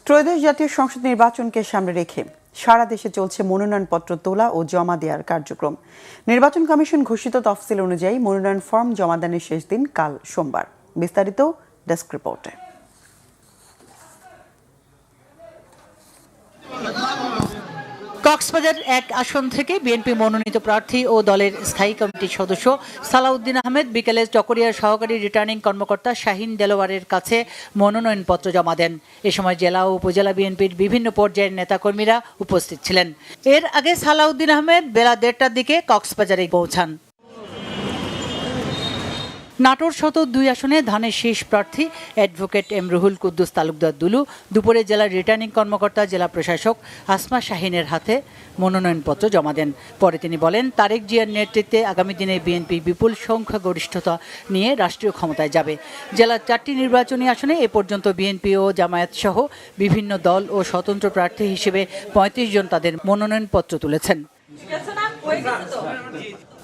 ত্রয়োদশ জাতীয় সংসদ নির্বাচনকে সামনে রেখে সারা দেশে চলছে মনোনয়নপত্র তোলা ও জমা দেওয়ার কার্যক্রম। নির্বাচন কমিশন ঘোষিত তফসিল অনুযায়ী মনোনয়ন ফর্ম জমাদানের শেষ দিন কাল সোমবার। বিস্তারিত ডেস্ক রিপোর্টে। কক্সবাজার ১ আসন থেকে বিএনপি মনোনীত প্রার্থী ও দলের স্থায়ী কমিটির সদস্য সালাউদ্দিন আহমেদ বিকেলে চকরিয়ার সহকারী রিটার্নিং কর্মকর্তা শাহিন দেলোয়ারের কাছে মনোনয়নপত্র জমা দেন। এ সময় জেলা ও উপজেলা বিএনপির বিভিন্ন পর্যায়ের নেতাকর্মীরা উপস্থিত ছিলেন। এর আগে সালাউদ্দিন আহমেদ বেলা ১:৩০টার দিকে কক্সবাজারে পৌঁছান। নাটোর সদর ২ আসনে ধানের শীষ প্রার্থী অ্যাডভোকেট এম রুহুল কুদ্দুস তালুকদার দুলু দুপুরে জেলার রিটার্নিং কর্মকর্তা জেলা প্রশাসক আসমা শাহিনের হাতে মনোনয়নপত্র জমা দেন। পরে তিনি বলেন, তারেক জিয়ার নেতৃত্বে আগামী দিনে বিএনপি বিপুল সংখ্যাগরিষ্ঠতা নিয়ে রাষ্ট্রীয় ক্ষমতায় যাবে। জেলার ৪টি নির্বাচনী আসনে এ পর্যন্ত বিএনপি ও জামায়াত সহ বিভিন্ন দল ও স্বতন্ত্র প্রার্থী হিসেবে ৩৫ জন তাদের মনোনয়নপত্র তুলেছেন।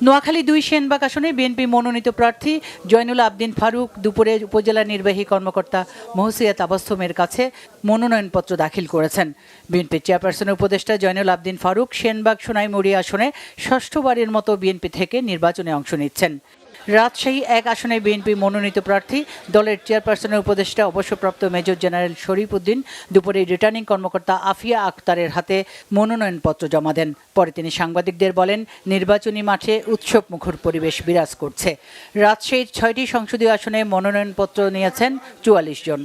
নোয়াখালী ২ সেনবাগ আসনে বিএনপি মনোনীত প্রার্থী জয়নুল আবদিন ফারুক দুপুরে উপজেলা নির্বাহী কর্মকর্তা মহসিয়া তাবাসসুমের কাছে মনোনয়নপত্র দাখিল করেছেন। বিএনপি চেয়ারপারসনের উপদেষ্টা জয়নুল আবদিন ফারুক সেনবাগ সোনাইমুড়ি আসনে ষষ্ঠবারের মতো বিএনপি থেকে নির্বাচনে অংশ নিচ্ছেন। রাজশাহী ১ আসনে বিএনপি মনোনীত প্রার্থী দলের চেয়ারপারসনের উপদেষ্টা অবসরপ্রাপ্ত মেজর জেনারেল শরীফ উদ্দিন দুপুরে রিটার্নিং কর্মকর্তা আফিয়া আক্তারের হাতে মনোনয়নপত্র জমা দেন। পরে তিনি সাংবাদিকদের বলেন, নির্বাচনী মাঠে উৎসবমুখর পরিবেশ বিরাজ করছে। রাজশাহীর ৬টি সংসদীয় আসনে মনোনয়নপত্র নিয়েছেন ৪৪ জন।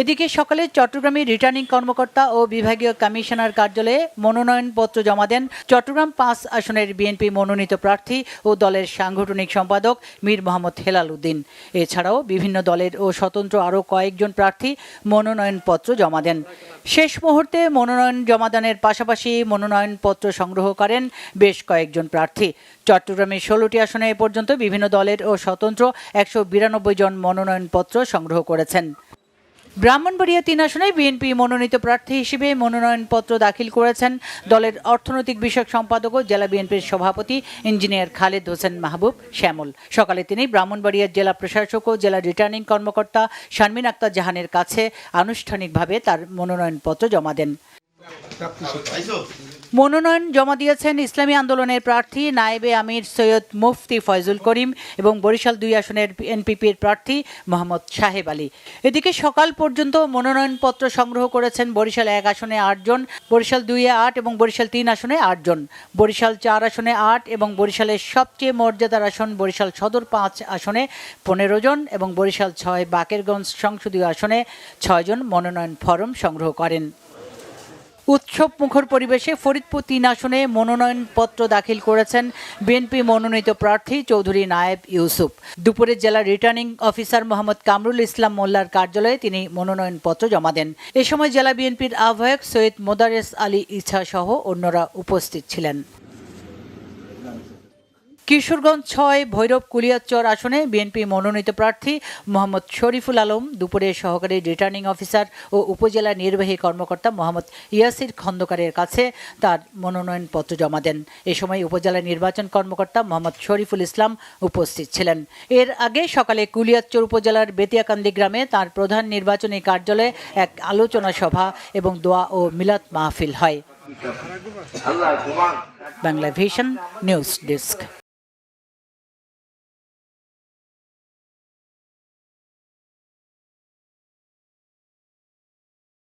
এদিকে সকালে চট্টগ্রামে রিটার্নিং কর্মকর্তা ও বিভাগীয় কমিশনার কার্যালয়ে মনোনয়নপত্র জমা দেন চট্টগ্রাম ৫ আসনের বিএনপি মনোনীত প্রার্থী ও দলের সাংগঠনিক সম্পাদক মীর মোহাম্মদ হেলাল উদ্দিন। এছাড়াও বিভিন্ন দলের ও স্বতন্ত্র আরও কয়েকজন প্রার্থী মনোনয়নপত্র জমা দেন। শেষ মুহূর্তে মনোনয়ন জমাদানের পাশাপাশি মনোনয়নপত্র সংগ্রহ করেন বেশ কয়েকজন প্রার্থী। চট্টগ্রামের ১৬টি আসনে এ পর্যন্ত বিভিন্ন দলের ও স্বতন্ত্র ১৯২ জন মনোনয়নপত্র সংগ্রহ করেছেন। ব্রাহ্মণবাড়িয়া ৩ আসনে বিএনপি মনোনীত প্রার্থী হিসেবে মনোনয়নপত্র দাখিল করেছেন দলের অর্থনৈতিক বিষয়ক সম্পাদক ও জেলা বিএনপির সভাপতি ইঞ্জিনিয়ার খালেদ হোসেন মাহবুব শ্যামল। সকালে তিনি ব্রাহ্মণবাড়িয়ার জেলা প্রশাসক ও জেলা রিটার্নিং কর্মকর্তা শারমিন আক্তার জাহানের কাছে আনুষ্ঠানিকভাবে তার মনোনয়নপত্র জমা দেন। মনোনয়ন জমা দিয়েছেন ইসলামী আন্দোলনের প্রার্থী নায়েবে আমির সৈয়দ মুফতি ফয়জুল করিম এবং বরিশাল ২ আসনের এনপিপির প্রার্থী মোহাম্মদ সাহেব আলী। এদিকে সকাল পর্যন্ত মনোনয়নপত্র সংগ্রহ করেছেন বরিশাল ১ আসনে ৮ জন, বরিশাল ২-এ ৮ এবং বরিশাল ৩ আসনে ৮ জন, বরিশাল ৪ আসনে ৮ এবং বরিশালের সবচেয়ে মর্যাদার আসন বরিশাল সদর ৫ আসনে ১৫ জন এবং বরিশাল ৬ বাকেরগঞ্জ সংসদীয় আসনে ৬ জন মনোনয়ন ফরম সংগ্রহ করেন। উৎসব মুখর পরিবেশে ফরিদপুর ৩ আসনে মনোনয়নপত্র দাখিল করেছেন বিএনপি মনোনীত প্রার্থী চৌধুরী নায়েব ইউসুফ। দুপুরে জেলা রিটার্নিং অফিসার মোহাম্মদ কামরুল ইসলাম মোল্লার কার্যালয়ে তিনি মনোনয়নপত্র জমা দেন। এ সময় জেলা বিএনপির আহ্বায়ক সৈয়দ মোদারেস আলী ইছা সহ অন্যরা উপস্থিত ছিলেন। কিশোরগঞ্জ ৬ ভৈরব কুলিয়াচর আসনে বিএনপি মনোনীত প্রার্থী মোহাম্মদ শরীফুল আলম দুপুরে সহকারী রিটার্নিং অফিসার ও উপজেলা নির্বাহী কর্মকর্তা মোহাম্মদ ইয়াসির খন্দকারের কাছে তার মনোনয়নপত্র জমা দেন। এ সময় উপজেলা নির্বাচন কর্মকর্তা মোহাম্মদ শরীফুল ইসলাম উপস্থিত ছিলেন। এর আগে সকালে কুলিয়াচর উপজেলার বেতিয়াকান্দি গ্রামে তার প্রধান নির্বাচনী কার্যালয়ে এক আলোচনা সভা এবং দোয়া ও মিলাদ মাহফিল হয়। Bangla vision news desk.